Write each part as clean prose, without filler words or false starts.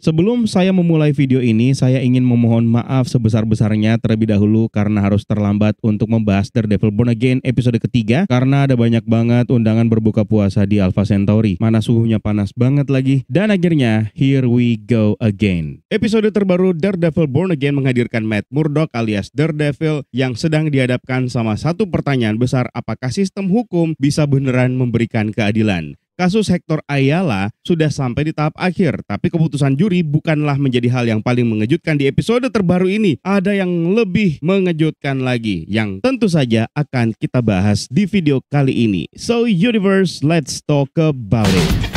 Sebelum saya memulai video ini, saya ingin memohon maaf sebesar-besarnya terlebih dahulu karena harus terlambat untuk membahas Daredevil Born Again episode ketiga karena ada banyak banget undangan berbuka puasa di Alpha Centauri. Mana suhunya panas banget lagi. Dan akhirnya, here we go again. Episode terbaru Daredevil Born Again menghadirkan Matt Murdock alias Daredevil yang sedang dihadapkan sama satu pertanyaan besar, apakah sistem hukum bisa beneran memberikan keadilan? Kasus Hector Ayala sudah sampai di tahap akhir, tapi keputusan juri bukanlah menjadi hal yang paling mengejutkan di episode terbaru ini. Ada yang lebih mengejutkan lagi, yang tentu saja akan kita bahas di video kali ini. So Universe, let's talk about it.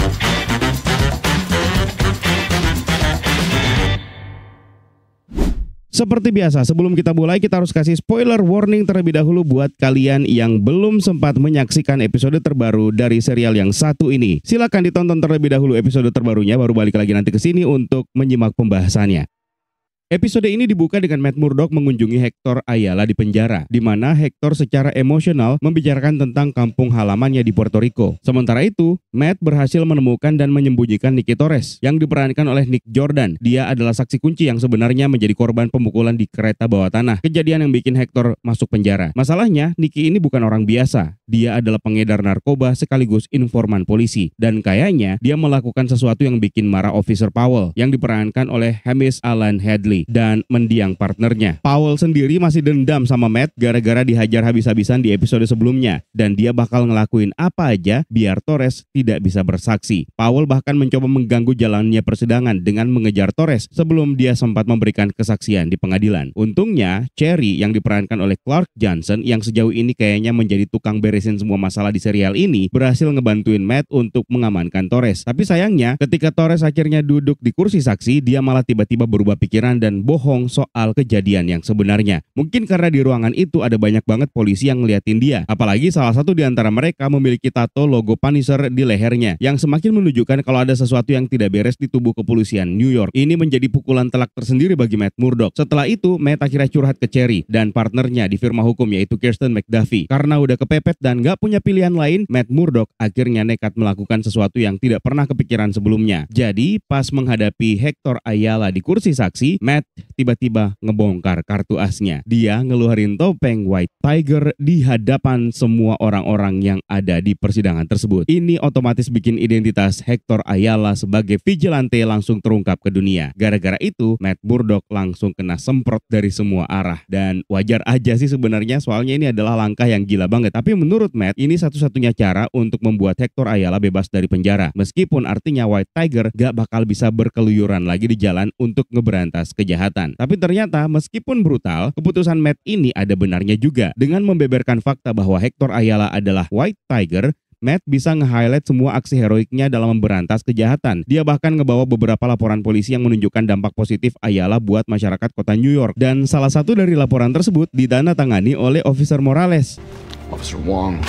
Seperti biasa, sebelum kita mulai, kita harus kasih spoiler warning terlebih dahulu buat kalian yang belum sempat menyaksikan episode terbaru dari serial yang satu ini. Silakan ditonton terlebih dahulu episode terbarunya, baru balik lagi nanti ke sini untuk menyimak pembahasannya. Episode ini dibuka dengan Matt Murdock mengunjungi Hector Ayala di penjara, di mana Hector secara emosional membicarakan tentang kampung halamannya di Puerto Rico. Sementara itu, Matt berhasil menemukan dan menyembunyikan Nicky Torres, yang diperankan oleh Nick Jordan. Dia adalah saksi kunci yang sebenarnya menjadi korban pemukulan di kereta bawah tanah, kejadian yang bikin Hector masuk penjara. Masalahnya, Nicky ini bukan orang biasa. Dia adalah pengedar narkoba sekaligus informan polisi. Dan kayaknya, dia melakukan sesuatu yang bikin marah Officer Powell, yang diperankan oleh Hamish Alan Hadley dan mendiang partnernya. Powell sendiri masih dendam sama Matt gara-gara dihajar habis-habisan di episode sebelumnya, dan dia bakal ngelakuin apa aja biar Torres tidak bisa bersaksi. Powell bahkan mencoba mengganggu jalannya persidangan dengan mengejar Torres sebelum dia sempat memberikan kesaksian di pengadilan. Untungnya, Cherry yang diperankan oleh Clark Johnson yang sejauh ini kayaknya menjadi tukang beresin semua masalah di serial ini berhasil ngebantuin Matt untuk mengamankan Torres. Tapi sayangnya, ketika Torres akhirnya duduk di kursi saksi, dia malah tiba-tiba berubah pikiran dan bohong soal kejadian yang sebenarnya. Mungkin karena di ruangan itu ada banyak banget polisi yang ngeliatin dia. Apalagi salah satu di antara mereka memiliki tato logo Punisher di lehernya, yang semakin menunjukkan kalau ada sesuatu yang tidak beres di tubuh kepolisian New York. Ini menjadi pukulan telak tersendiri bagi Matt Murdock. Setelah itu, Matt akhirnya curhat ke Cherry dan partnernya di firma hukum yaitu Kirsten McDuffie. Karena udah kepepet dan gak punya pilihan lain, Matt Murdock akhirnya nekat melakukan sesuatu yang tidak pernah kepikiran sebelumnya. Jadi, pas menghadapi Hector Ayala di kursi saksi, Matt tiba-tiba ngebongkar kartu asnya. Dia ngeluarin topeng White Tiger di hadapan semua orang-orang yang ada di persidangan tersebut. Ini otomatis bikin identitas Hector Ayala sebagai vigilante langsung terungkap ke dunia. Gara-gara itu, Matt Murdock langsung kena semprot dari semua arah. Dan wajar aja sih sebenarnya, soalnya ini adalah langkah yang gila banget. Tapi menurut Matt, ini satu-satunya cara untuk membuat Hector Ayala bebas dari penjara. Meskipun artinya White Tiger gak bakal bisa berkeluyuran lagi di jalan untuk ngeberantas kejahatan. Tapi ternyata meskipun brutal, keputusan Matt ini ada benarnya juga. Dengan membeberkan fakta bahwa Hector Ayala adalah White Tiger, Matt bisa nge-highlight semua aksi heroiknya dalam memberantas kejahatan. Dia bahkan ngebawa beberapa laporan polisi yang menunjukkan dampak positif Ayala buat masyarakat kota New York. Dan salah satu dari laporan tersebut ditandatangani oleh Officer Morales. Officer Wong,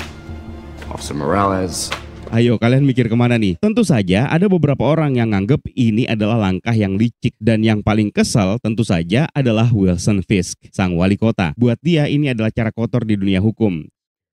Officer Morales. Ayo kalian mikir kemana nih? Tentu saja ada beberapa orang yang nganggep ini adalah langkah yang licik. Dan yang paling kesal tentu saja adalah Wilson Fisk, sang wali kota. Buat dia ini adalah cara kotor di dunia hukum.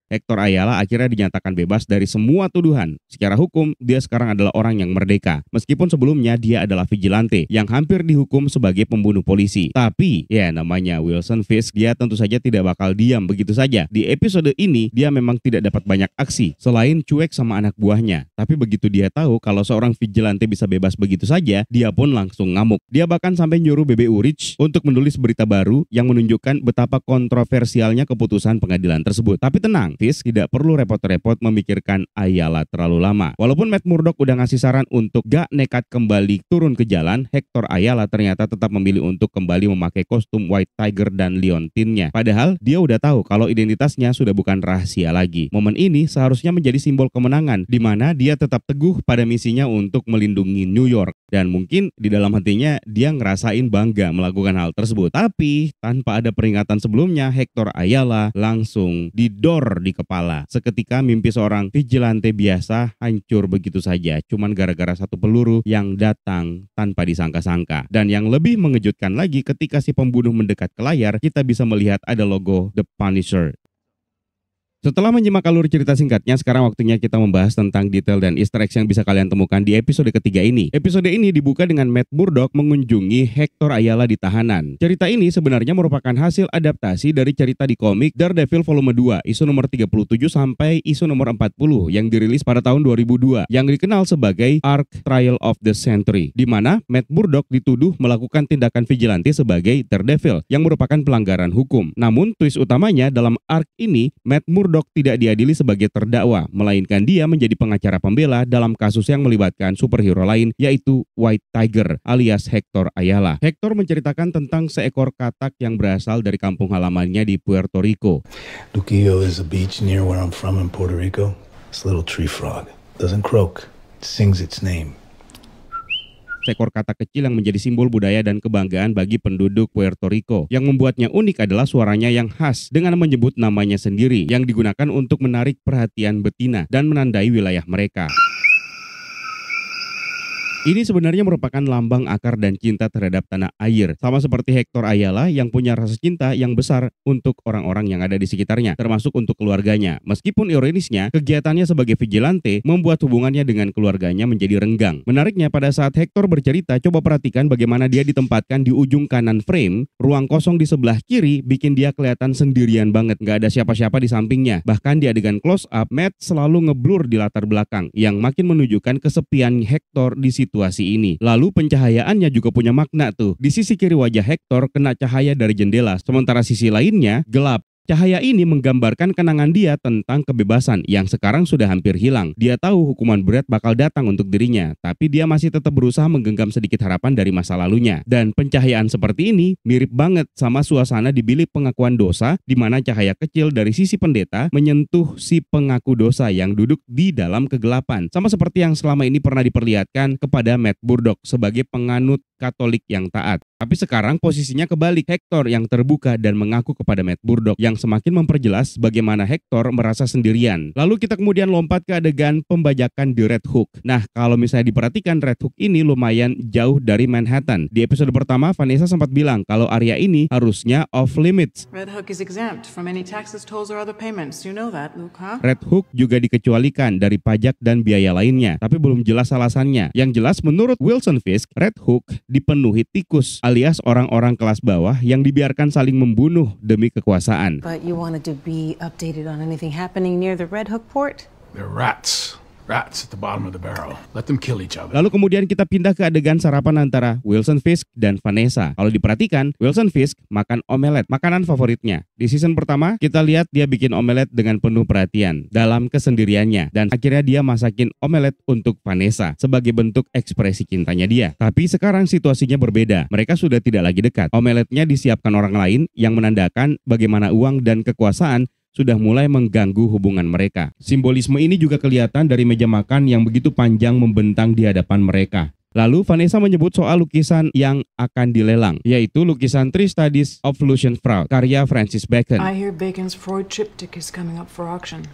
Hector Ayala akhirnya dinyatakan bebas dari semua tuduhan. Secara hukum, dia sekarang adalah orang yang merdeka. Meskipun sebelumnya dia adalah vigilante yang hampir dihukum sebagai pembunuh polisi. Tapi, ya namanya Wilson Fisk, dia tentu saja tidak bakal diam begitu saja. Di episode ini, dia memang tidak dapat banyak aksi, selain cuek sama anak buahnya. Tapi begitu dia tahu kalau seorang vigilante bisa bebas begitu saja, dia pun langsung ngamuk. Dia bahkan sampai nyuruh BBU Rich untuk menulis berita baru yang menunjukkan betapa kontroversialnya keputusan pengadilan tersebut. Tapi tenang, Fisk tidak perlu repot-repot memikirkan Ayala terlalu lama. Walaupun Matt Murdock udah ngasih saran untuk gak nekat kembali turun ke jalan, Hector Ayala ternyata tetap memilih untuk kembali memakai kostum White Tiger dan Leontinnya. Padahal dia udah tahu kalau identitasnya sudah bukan rahasia lagi. Momen ini seharusnya menjadi simbol kemenangan, di mana dia tetap teguh pada misinya untuk melindungi New York. Dan mungkin di dalam hatinya dia ngerasain bangga melakukan hal tersebut. Tapi tanpa ada peringatan sebelumnya, Hector Ayala langsung didor di kepala. Seketika mimpi seorang vigilante biasa hancur begitu saja, cuman gara-gara satu peluru yang datang tanpa disangka-sangka. Dan yang lebih mengejutkan lagi, ketika si pembunuh mendekat ke layar, kita bisa melihat ada logo The Punisher. Setelah menyimak alur cerita singkatnya, sekarang waktunya kita membahas tentang detail dan easter eggs yang bisa kalian temukan di episode ketiga ini. Episode ini dibuka dengan Matt Murdock mengunjungi Hector Ayala di tahanan. Cerita ini sebenarnya merupakan hasil adaptasi dari cerita di komik Daredevil volume 2, isu nomor 37 sampai isu nomor 40 yang dirilis pada tahun 2002, yang dikenal sebagai Arc Trial of the Century, di mana Matt Murdock dituduh melakukan tindakan vigilante sebagai Daredevil yang merupakan pelanggaran hukum. Namun twist utamanya dalam arc ini, Matt Murdock tidak diadili sebagai terdakwa, melainkan dia menjadi pengacara pembela dalam kasus yang melibatkan superhero lain, yaitu White Tiger alias Hector Ayala. Hector menceritakan tentang seekor katak yang berasal dari kampung halamannya di Puerto Rico. Luquillo is a beach near where I'm from in Puerto Rico. This little tree frog doesn't croak, it sings its name. Seekor katak kecil yang menjadi simbol budaya dan kebanggaan bagi penduduk Puerto Rico. Yang membuatnya unik adalah suaranya yang khas dengan menyebut namanya sendiri, yang digunakan untuk menarik perhatian betina dan menandai wilayah mereka. Ini sebenarnya merupakan lambang akar dan cinta terhadap tanah air. Sama seperti Hector Ayala yang punya rasa cinta yang besar untuk orang-orang yang ada di sekitarnya, termasuk untuk keluarganya. Meskipun ironisnya, kegiatannya sebagai vigilante membuat hubungannya dengan keluarganya menjadi renggang. Menariknya, pada saat Hector bercerita, coba perhatikan bagaimana dia ditempatkan di ujung kanan frame. Ruang kosong di sebelah kiri bikin dia kelihatan sendirian banget. Gak ada siapa-siapa di sampingnya. Bahkan di adegan close up, Matt selalu ngeblur di latar belakang, yang makin menunjukkan kesepian Hector di situ situasi ini. Lalu pencahayaannya juga punya makna tuh. Di sisi kiri wajah Hector kena cahaya dari jendela, sementara sisi lainnya gelap. Cahaya ini menggambarkan kenangan dia tentang kebebasan yang sekarang sudah hampir hilang. Dia tahu hukuman berat bakal datang untuk dirinya, tapi dia masih tetap berusaha menggenggam sedikit harapan dari masa lalunya. Dan pencahayaan seperti ini mirip banget sama suasana di bilik pengakuan dosa, di mana cahaya kecil dari sisi pendeta menyentuh si pengaku dosa yang duduk di dalam kegelapan. Sama seperti yang selama ini pernah diperlihatkan kepada Matt Murdock sebagai penganut Katolik yang taat. Tapi sekarang posisinya kebalik, Hector yang terbuka dan mengaku kepada Matt Murdock, yang semakin memperjelas bagaimana Hector merasa sendirian. Lalu kita kemudian lompat ke adegan pembajakan di Red Hook. Nah, kalau misalnya diperhatikan, Red Hook ini lumayan jauh dari Manhattan. Di episode pertama, Vanessa sempat bilang kalau area ini harusnya off limits. Red Hook is exempt from any taxes, tolls, or other payments. You know that, Luke, huh? Red Hook juga dikecualikan dari pajak dan biaya lainnya, tapi belum jelas alasannya. Yang jelas menurut Wilson Fisk, Red Hook dipenuhi tikus alias orang-orang kelas bawah yang dibiarkan saling membunuh demi kekuasaan. But you wanted to be updated on anything happening near the Red Hook port? They're rats. Rats at the bottom of the barrel. Let them kill each other. Lalu kemudian kita pindah ke adegan sarapan antara Wilson Fisk dan Vanessa. Kalau diperhatikan, Wilson Fisk makan omelet, makanan favoritnya. Di season pertama, kita lihat dia bikin omelet dengan penuh perhatian dalam kesendiriannya. Dan akhirnya dia masakin omelet untuk Vanessa sebagai bentuk ekspresi cintanya dia. Tapi sekarang situasinya berbeda. Mereka sudah tidak lagi dekat. Omeletnya disiapkan orang lain yang menandakan bagaimana uang dan kekuasaan sudah mulai mengganggu hubungan mereka. Simbolisme ini juga kelihatan dari meja makan yang begitu panjang membentang di hadapan mereka. Lalu Vanessa menyebut soal lukisan yang akan dilelang, yaitu lukisan Three Studies of Lucian Freud, karya Francis Bacon. I hear Bacon's Freud triptych is coming up for auction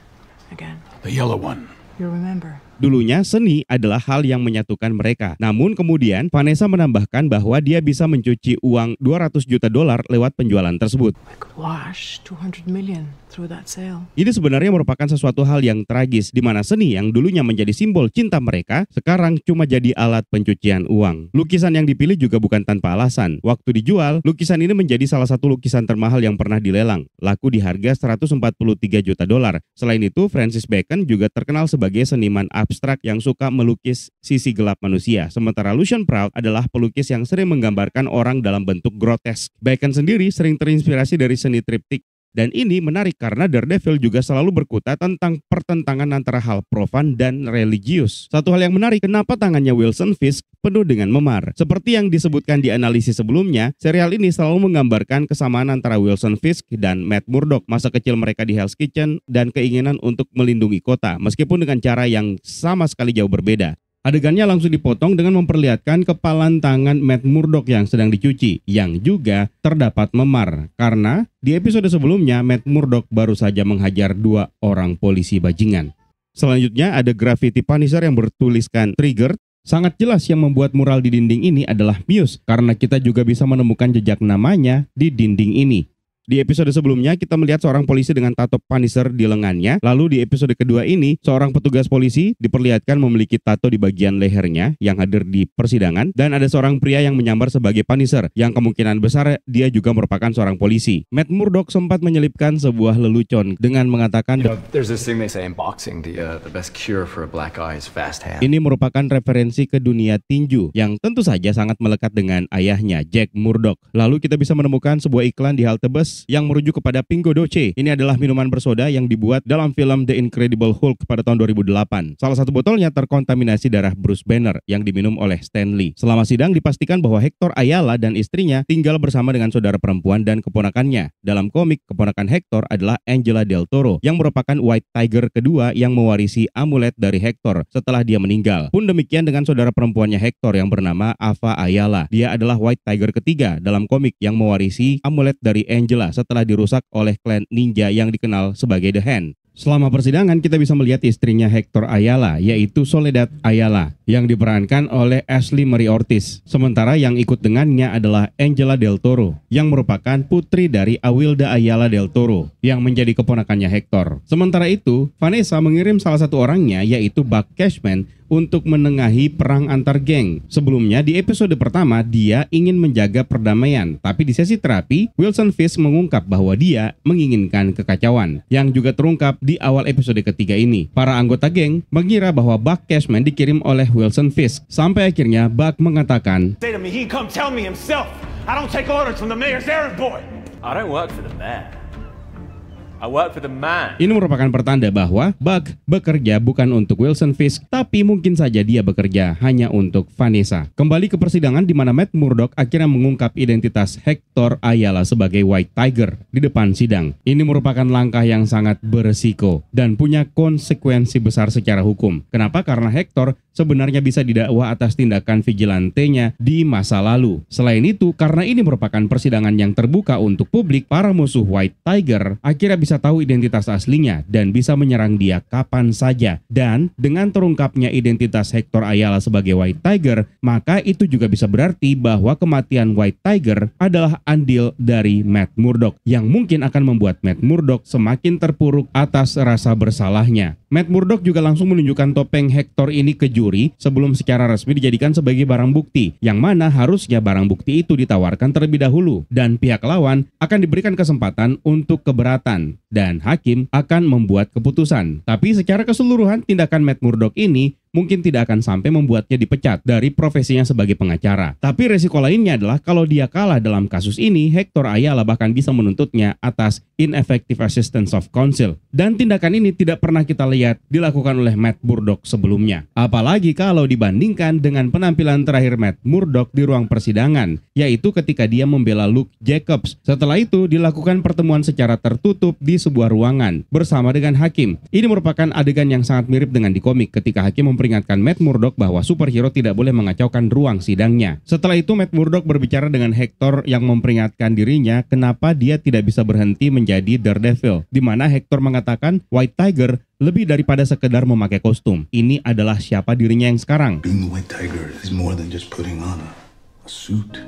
again. The yellow one. You remember? Dulunya seni adalah hal yang menyatukan mereka. Namun kemudian Vanessa menambahkan bahwa dia bisa mencuci uang $200 juta lewat penjualan tersebut. I could wash 200 million through that sale. Ini sebenarnya merupakan sesuatu hal yang tragis, di mana seni yang dulunya menjadi simbol cinta mereka, sekarang cuma jadi alat pencucian uang. Lukisan yang dipilih juga bukan tanpa alasan. Waktu dijual, lukisan ini menjadi salah satu lukisan termahal yang pernah dilelang, laku di harga $143 juta. Selain itu, Francis Bacon juga terkenal sebagai seniman abstrak yang suka melukis sisi gelap manusia. Sementara Lucian Freud adalah pelukis yang sering menggambarkan orang dalam bentuk grotesk. Bacon sendiri sering terinspirasi dari seni triptik. Dan ini menarik karena Daredevil juga selalu berkutat tentang pertentangan antara hal profan dan religius. Satu hal yang menarik, kenapa tangannya Wilson Fisk penuh dengan memar. Seperti yang disebutkan di analisis sebelumnya, serial ini selalu menggambarkan kesamaan antara Wilson Fisk dan Matt Murdock, masa kecil mereka di Hell's Kitchen, dan keinginan untuk melindungi kota, meskipun dengan cara yang sama sekali jauh berbeda. Adegannya langsung dipotong dengan memperlihatkan kepalan tangan Matt Murdock yang sedang dicuci, yang juga terdapat memar. Karena di episode sebelumnya, Matt Murdock baru saja menghajar 2 orang polisi bajingan. Selanjutnya ada graffiti Punisher yang bertuliskan Triggered. Sangat jelas yang membuat mural di dinding ini adalah Muse, karena kita juga bisa menemukan jejak namanya di dinding ini. Di episode sebelumnya kita melihat seorang polisi dengan tato Punisher di lengannya. Lalu di episode kedua ini seorang petugas polisi diperlihatkan memiliki tato di bagian lehernya yang hadir di persidangan. Dan ada seorang pria yang menyamar sebagai Punisher yang kemungkinan besar dia juga merupakan seorang polisi. Matt Murdock sempat menyelipkan sebuah lelucon dengan mengatakan There's this thing they say in boxing, the best cure for a black eye is fast hand. ini merupakan referensi ke dunia tinju yang tentu saja sangat melekat dengan ayahnya, Jack Murdock. Lalu kita bisa menemukan sebuah iklan di halte bus yang merujuk kepada Pingo Doce. Ini adalah minuman bersoda yang dibuat dalam film The Incredible Hulk pada tahun 2008. Salah satu botolnya terkontaminasi darah Bruce Banner yang diminum oleh Stan Lee. Selama sidang dipastikan bahwa Hector Ayala dan istrinya tinggal bersama dengan saudara perempuan dan keponakannya. Dalam komik, keponakan Hector adalah Angela Del Toro yang merupakan White Tiger kedua yang mewarisi amulet dari Hector setelah dia meninggal. Pun demikian dengan saudara perempuannya Hector yang bernama Ava Ayala. Dia adalah White Tiger ketiga dalam komik yang mewarisi amulet dari Angela setelah dirusak oleh klan ninja yang dikenal sebagai The Hand. Selama persidangan kita bisa melihat istrinya Hector Ayala, yaitu Soledad Ayala, yang diperankan oleh Ashley Marie Ortiz. Sementara yang ikut dengannya adalah Angela Del Toro, yang merupakan putri dari Awilda Ayala Del Toro, yang menjadi keponakannya Hector. Sementara itu, Vanessa mengirim salah satu orangnya, yaitu Buck Cashman, untuk menengahi perang antar geng. Sebelumnya di episode pertama dia ingin menjaga perdamaian, tapi di sesi terapi Wilson Fisk mengungkap bahwa dia menginginkan kekacauan, yang juga terungkap di awal episode ketiga ini. Para anggota geng mengira bahwa Buck Cashman dikirim oleh Wilson Fisk, sampai akhirnya Buck mengatakan, Say to me, he come tell me himself. I don't take orders from the mayor's errand boy. I don't work for the mayor. I work for the man. Ini merupakan pertanda bahwa Buck bekerja bukan untuk Wilson Fisk, tapi mungkin saja dia bekerja hanya untuk Vanessa. Kembali ke persidangan di mana Matt Murdock akhirnya mengungkap identitas Hector Ayala sebagai White Tiger di depan sidang. Ini merupakan langkah yang sangat beresiko dan punya konsekuensi besar secara hukum. Kenapa? Karena Hector sebenarnya bisa didakwa atas tindakan vigilantenya di masa lalu. Selain itu, karena ini merupakan persidangan yang terbuka untuk publik, para musuh White Tiger akhirnya bisa tahu identitas aslinya dan bisa menyerang dia kapan saja. Dan dengan terungkapnya identitas Hector Ayala sebagai White Tiger, maka itu juga bisa berarti bahwa kematian White Tiger adalah andil dari Matt Murdock, yang mungkin akan membuat Matt Murdock semakin terpuruk atas rasa bersalahnya. Matt Murdock juga langsung menunjukkan topeng Hector ini ke juri sebelum secara resmi dijadikan sebagai barang bukti, yang mana harusnya barang bukti itu ditawarkan terlebih dahulu dan pihak lawan akan diberikan kesempatan untuk keberatan dan hakim akan membuat keputusan. Tapi secara keseluruhan tindakan Matt Murdock ini mungkin tidak akan sampai membuatnya dipecat dari profesinya sebagai pengacara. Tapi resiko lainnya adalah kalau dia kalah dalam kasus ini, Hector Ayala bahkan bisa menuntutnya atas ineffective assistance of counsel. Dan tindakan ini tidak pernah kita lihat dilakukan oleh Matt Murdock sebelumnya. Apalagi kalau dibandingkan dengan penampilan terakhir Matt Murdock di ruang persidangan, yaitu ketika dia membela Luke Jacobs. Setelah itu dilakukan pertemuan secara tertutup di sebuah ruangan bersama dengan hakim. Ini merupakan adegan yang sangat mirip dengan di komik ketika hakim memperingatkan Matt Murdock bahwa superhero tidak boleh mengacaukan ruang sidangnya. Setelah itu Matt Murdock berbicara dengan Hector yang memperingatkan dirinya kenapa dia tidak bisa berhenti menjadi Daredevil, di mana Hector mengatakan White Tiger lebih daripada sekedar memakai kostum. Ini adalah siapa dirinya yang sekarang. Being the White Tiger is more than just putting on a suit.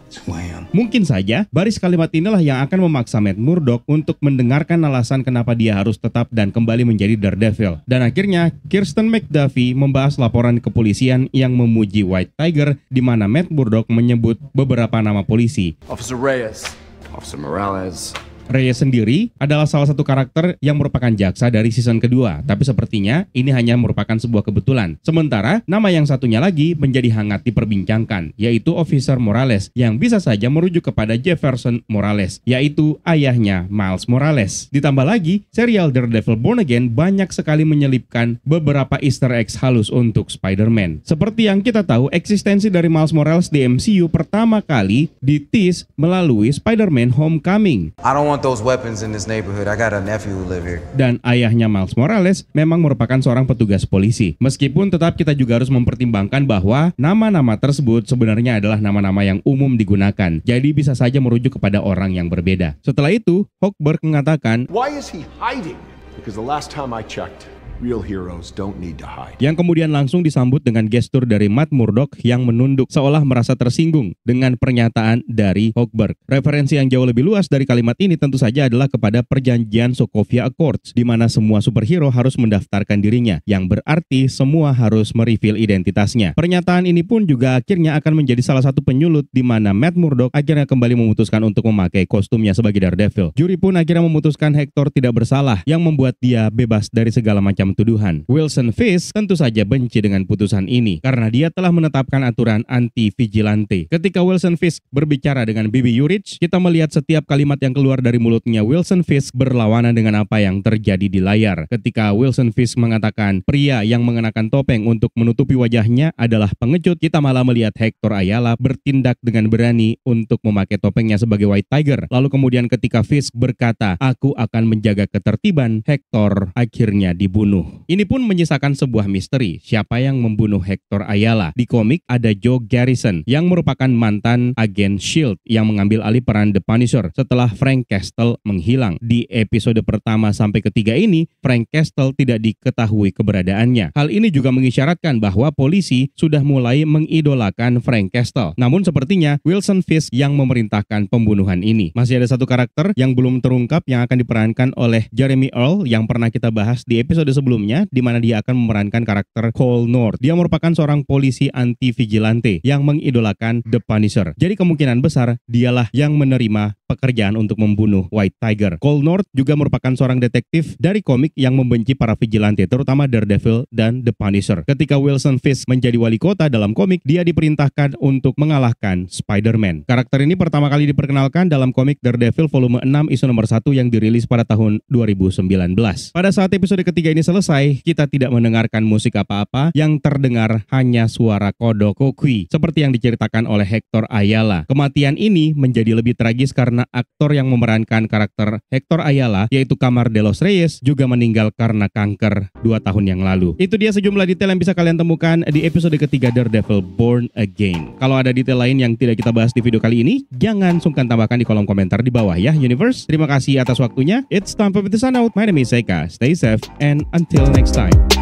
It's who I am. Mungkin saja baris kalimat inilah yang akan memaksa Matt Murdock untuk mendengarkan alasan kenapa dia harus tetap dan kembali menjadi Daredevil. Dan akhirnya Kirsten McDuffie membahas laporan kepolisian yang memuji White Tiger, di mana Matt Murdock menyebut beberapa nama polisi. Officer Reyes, Officer Morales. Reyes sendiri adalah salah satu karakter yang merupakan jaksa dari season kedua, tapi sepertinya ini hanya merupakan sebuah kebetulan. Sementara nama yang satunya lagi menjadi hangat diperbincangkan, yaitu Officer Morales, yang bisa saja merujuk kepada Jefferson Morales, yaitu ayahnya Miles Morales. Ditambah lagi, serial Daredevil Born Again banyak sekali menyelipkan beberapa Easter eggs halus untuk Spider-Man. Seperti yang kita tahu, eksistensi dari Miles Morales di MCU pertama kali di-tease melalui Spider-Man Homecoming. I don't want those weapons in this neighborhood. I got a nephew who live here. Dan ayahnya Miles Morales memang merupakan seorang petugas polisi. Meskipun tetap kita juga harus mempertimbangkan bahwa nama-nama tersebut sebenarnya adalah nama-nama yang umum digunakan. Jadi bisa saja merujuk kepada orang yang berbeda. Setelah itu, Hochberg mengatakan, Why is he hiding? Because the last time I checked, Real heroes don't need to hide. Yang kemudian langsung disambut dengan gestur dari Matt Murdock yang menunduk seolah merasa tersinggung dengan pernyataan dari Hochberg. Referensi yang jauh lebih luas dari kalimat ini tentu saja adalah kepada perjanjian Sokovia Accords, di mana semua superhero harus mendaftarkan dirinya, yang berarti semua harus mereveal identitasnya. Pernyataan ini pun juga akhirnya akan menjadi salah satu penyulut di mana Matt Murdock akhirnya kembali memutuskan untuk memakai kostumnya sebagai Daredevil. Juri pun akhirnya memutuskan Hector tidak bersalah, yang membuat dia bebas dari segala macam tuduhan. Wilson Fisk tentu saja benci dengan putusan ini karena dia telah menetapkan aturan anti-vigilante. Ketika Wilson Fisk berbicara dengan Bibi Yurich, kita melihat setiap kalimat yang keluar dari mulutnya Wilson Fisk berlawanan dengan apa yang terjadi di layar. Ketika Wilson Fisk mengatakan pria yang mengenakan topeng untuk menutupi wajahnya adalah pengecut, kita malah melihat Hector Ayala bertindak dengan berani untuk memakai topengnya sebagai White Tiger. Lalu kemudian ketika Fisk berkata, "Aku akan menjaga ketertiban," Hector akhirnya dibunuh. Ini pun menyisakan sebuah misteri, siapa yang membunuh Hector Ayala. Di komik ada Joe Garrison yang merupakan mantan agen S.H.I.E.L.D. yang mengambil alih peran The Punisher setelah Frank Castle menghilang. Di episode pertama sampai ketiga ini, Frank Castle tidak diketahui keberadaannya. Hal ini juga mengisyaratkan bahwa polisi sudah mulai mengidolakan Frank Castle. Namun sepertinya Wilson Fisk yang memerintahkan pembunuhan ini. Masih ada satu karakter yang belum terungkap yang akan diperankan oleh Jeremy Earl yang pernah kita bahas di episode sebelumnya, di mana dia akan memerankan karakter Cole North. Dia merupakan seorang polisi anti-vigilante yang mengidolakan The Punisher. Jadi kemungkinan besar dialah yang menerima pekerjaan untuk membunuh White Tiger. Cole North juga merupakan seorang detektif dari komik yang membenci para vigilante, terutama Daredevil dan The Punisher. Ketika Wilson Fisk menjadi wali kota dalam komik, dia diperintahkan untuk mengalahkan Spider-Man. Karakter ini pertama kali diperkenalkan dalam komik Daredevil volume 6 isu nomor 1 yang dirilis pada tahun 2019. Pada saat episode ketiga ini selesai, kita tidak mendengarkan musik apa-apa, yang terdengar hanya suara kodok Kokui, seperti yang diceritakan oleh Hector Ayala. Kematian ini menjadi lebih tragis karena aktor yang memerankan karakter Hector Ayala, yaitu Kamar de los Reyes, juga meninggal karena kanker 2 tahun yang lalu. Itu dia sejumlah detail yang bisa kalian temukan di episode ketiga Daredevil Born Again. Kalau ada detail lain yang tidak kita bahas di video kali ini, jangan sungkan tambahkan di kolom komentar di bawah ya, Universe. Terima kasih atas waktunya. It's time for me to sign out. My name is Eka. Stay safe and until next time.